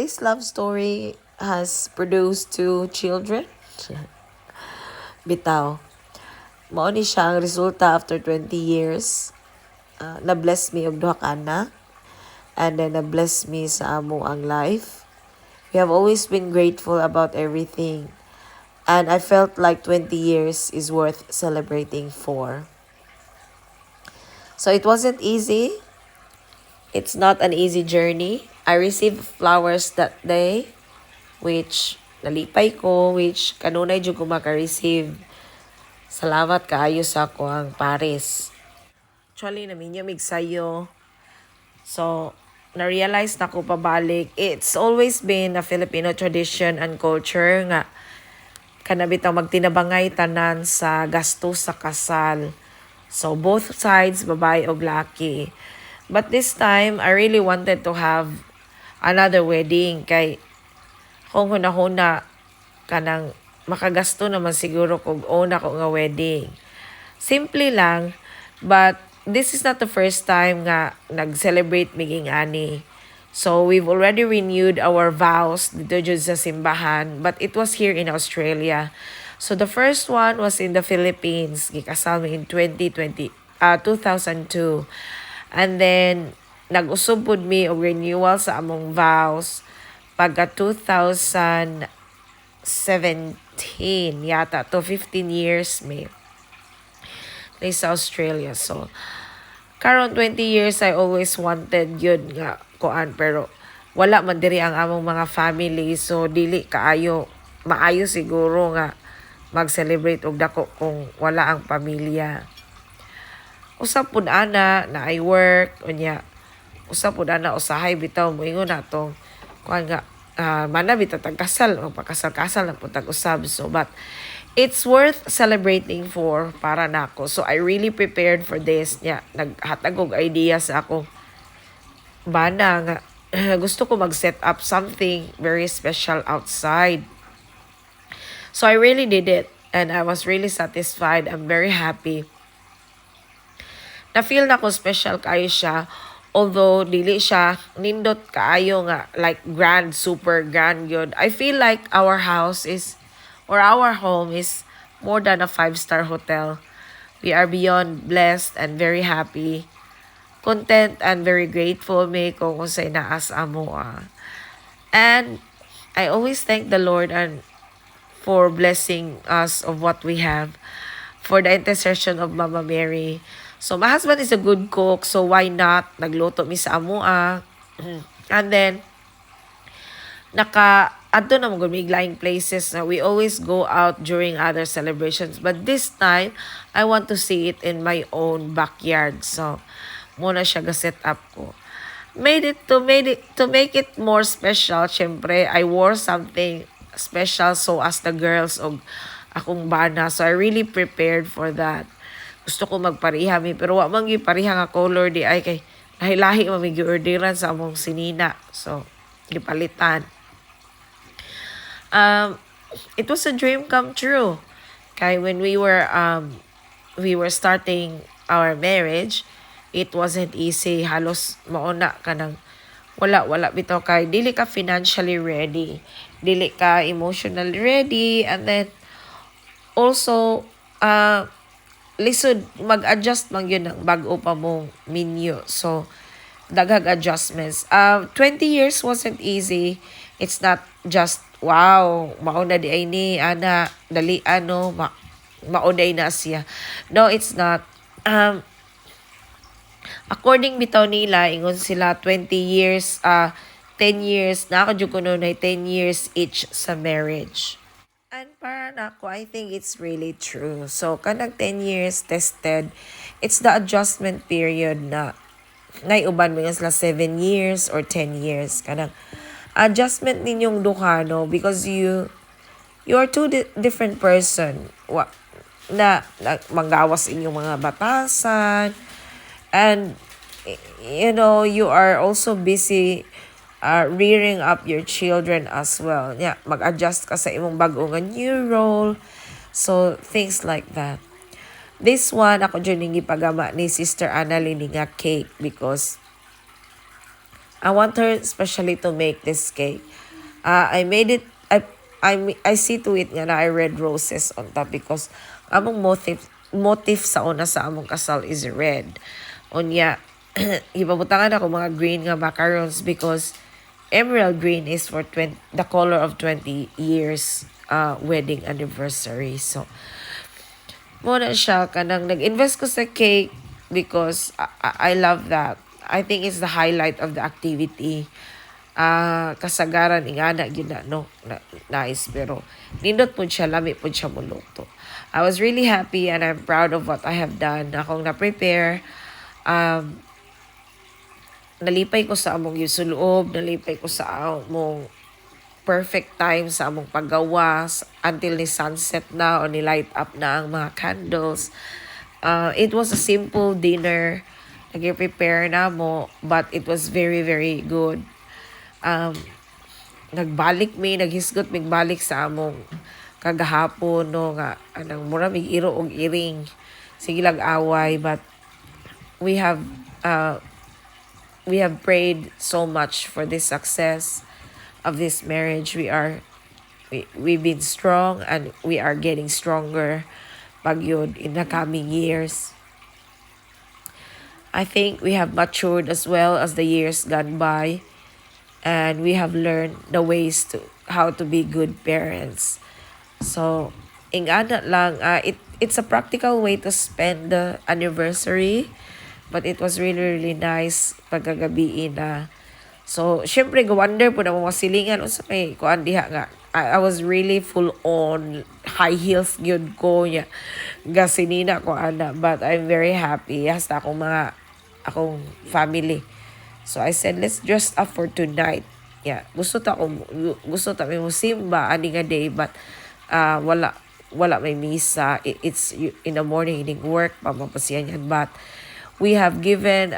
this love story has produced two children. Bitaw. Mao ni siya ang resulta after 20 years. Na-bless me og duha ka anak. And then na-bless me sa amo ang life. We have always been grateful about everything. And I felt like 20 years is worth celebrating for. So it wasn't easy. It's not an easy journey. I received flowers that day, which nalipay ko, which kanunay jud ko maka-receive. Salamat kaayo sa ako ang Paris. Actually, naminyamig sayo. So, na-realize na ko pabalik. It's always been a Filipino tradition and culture nga kanabitaw magtinabangay tanan sa gasto sa kasal. So, both sides, babae o laki. But this time, I really wanted to have another wedding. Kay, kung huna-huna, kanang makagasto naman siguro kung una ko nga wedding. Simple lang, but this is not the first time nga nag-celebrate miging ani. So, we've already renewed our vows dito dyan sa simbahan, but it was here in Australia. So, the first one was in the Philippines. Gikasal mi in 2002. And then, nag-usub pud mi og renewal sa among vows pagka 2017 yata to 15 years mi sa Australia. So, karon 20 years I always wanted yun nga kuan pero wala man diri ang among mga family so dili kaayo maayo siguro nga mag-celebrate og dako kung wala ang pamilya. Usap pud ana na I work unya usap pud ana usahay bitaw moingon natong kuan nga mana bitaw tagkasal magpakasal-kasal na pud tag-usab so but it's worth celebrating for para nako. So I really prepared for this nya naghatag og idea sa ako bana nga gusto ko mag-set up something very special outside. So I really did it and I was really satisfied. I'm very happy. Na-feel na ko special kayo siya although dili siya nindot kaayo nga like grand, super grand yun. I feel like our house is or our home is more than a 5-star hotel. We are beyond blessed and very happy. Content and very grateful me kung unsay naa sa amo. And I always thank the Lord and for blessing us of what we have for the intercession of Mama Mary. So my husband is a good cook, so why not? Nagluto mi sa amo. And then adto na mo gumiglaing places na we always go out during other celebrations. But this time, I want to see it in my own backyard. So, muna siya ga-set up ko. To make it more special, syempre, I wore something special so as the girls og akong bana. So, I really prepared for that. Gusto ko magpariha mi, pero wa man gyud pariha nga color di ay kay lahi-lahi man mi gi-orderan sa among sinina. So, gipalitan. It was a dream come true. Kay when we were starting our marriage, it wasn't easy. Halos mauna ka ng wala bitaw kay dili ka financially ready, dili ka emotionally ready, and then also lisod mag-adjust man yun ng bag-o pa mong menu. So daghang adjustments. 20 years wasn't easy. It's not just wow, mauna di ay ni ana dali mauday na siya. No, it's not. According bitaw nila ingon sila 20 years 10 years na ako jud kuno na 10 years each sa marriage. And para nako, I think it's really true. So kanang 10 years tested, it's the adjustment period na uban mo sila 7 years or 10 years kanang adjustment ninyong duha no because you are two different person na manggawas inyong mga batasan and you know you are also busy rearing up your children as well. Yeah, mag-adjust ka sa imong bag-o nga new role. So things like that. This one ako dyan yung ipagama ni Sister Annalyn nga cake because I want her especially to make this cake. I made it. I see to it nga na I red roses on top because among motif sa una sa among kasal is red. Unya, ipabutangan ako mga green nga macarons because emerald green is for 20, the color of 20 years wedding anniversary. So, muna siya kanang nag-invest ko sa cake because I love that. I think it's the highlight of the activity. Kasagaran ingana gyud na no nice pero nindot pud siya lami pud siya muluto. I was really happy and I'm proud of what I have done. Akong na-prepare. Um, Nalipay ko sa among yusuloob, nalipay ko sa among perfect time sa among paggawa until ni sunset na o ni light up na ang mga candles. It was a simple dinner. Nag-prepare na mo, but it was very, very good. Um, naghisgot mig balik sa among kagahapon no nga anang mura mig iro og iring. Sige lang away, but we have uh, we have prayed so much for this success of this marriage. We've been strong and we are getting stronger pag yun in the coming years. I think we have matured as well as the years gone by, and we have learned the ways to how to be good parents. So, ingana lang, it's a practical way to spend the anniversary, but it was really, really nice pagkagabi na. So, syempre, go-wonder po na mga silingan. Unsa may kuan diha nga. I was really full on high heels gyud ko nya. Gasinina ko ana. But I'm very happy. Hasta akong family. So, I said, let's dress up for tonight. Yeah, gusto ta may musimba ani nga day, but wala may misa. It's in the morning, ining work, pamapasiyan yan. But we have given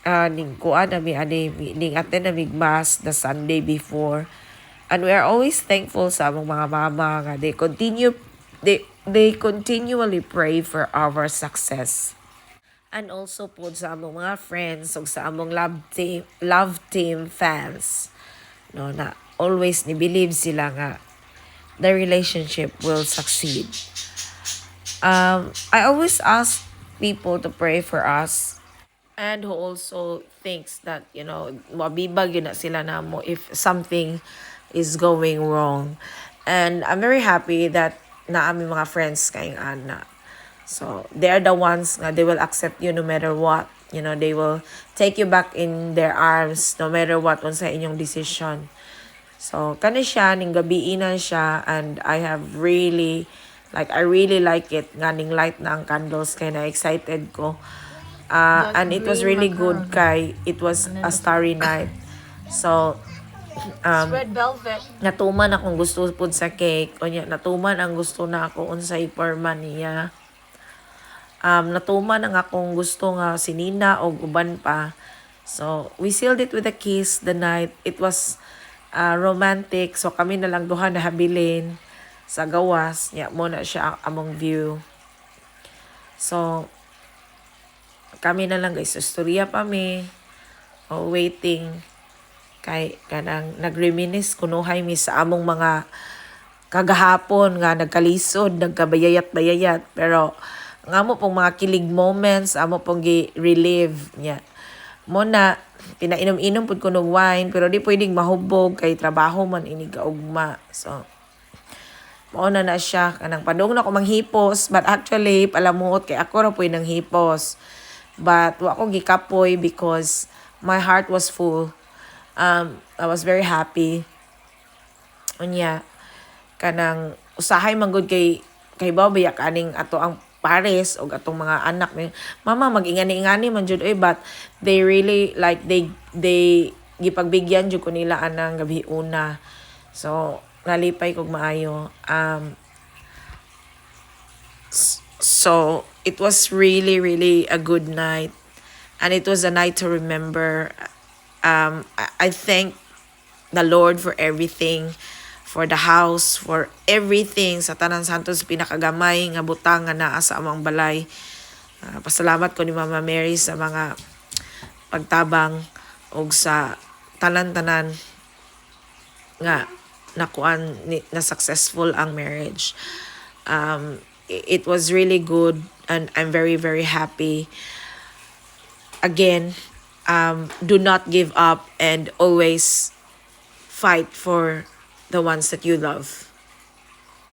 ning kuan nami ani ning attend na mass the Sunday before, and we are always thankful sa among mga mama nga they continually pray for our success, and also po sa among mga friends ug sa among love team fans no na always ni believe sila nga the relationship will succeed. I always ask people to pray for us, and who also thinks that mabibag yun na sila na mo if something is going wrong. And I'm very happy that na aming mga friends kayong ana, so they're the ones nga they will accept you no matter what. They will take you back in their arms no matter what on sa inyong decision. So kani siya ning gabiinan siya, and I really like it nga ning light na ang candles kay na excited ko. And it was really good kay it was a starry night. So, Red velvet. natuman akong gusto pud sa cake. Natuman ang gusto na ako unsay porman niya. Natuman ang akong gusto nga sinina o uban pa. So, we sealed it with a kiss the night. It was romantic. So, kami na lang duha na habilin sa gawas. Mo na siya among view. So, kami na lang guys, istorya pa mi waiting kay kanang nagreminis kunuhay mi sa among mga kagahapon nga nagkalisod, nagkabayayat-bayayat, pero nga mo pong mga kilig moments amo pong gi-relive niya mo na pinainom-inom pud ko ng wine pero di pwedeng mahubog kay trabaho man ini kaugma. So mao na siya kanang padung na ko manghipos, but actually palamuot kay ako ra pud nang hipos. But wa ko gikapoy because my heart was full. I was very happy. Unya, kanang usahay manggod kay babaya kaning ato ang pares o atong mga anak ni mama mag-ingani-ingani man jud but they really like they gipagbigyan jud ko nila anang gabi una. So nalipay kog maayo. So it was really, really a good night. And it was a night to remember. I thank the Lord for everything. For the house, for everything. Sa Tanan Santos, pinakagamay nga butang nga naa sa amang balay. Pasalamat ko ni Mama Mary sa mga pagtabang og sa tanan-tanan nga nakuan na successful ang marriage. It was really good and I'm very very happy. Again, do not give up and always fight for the ones that you love.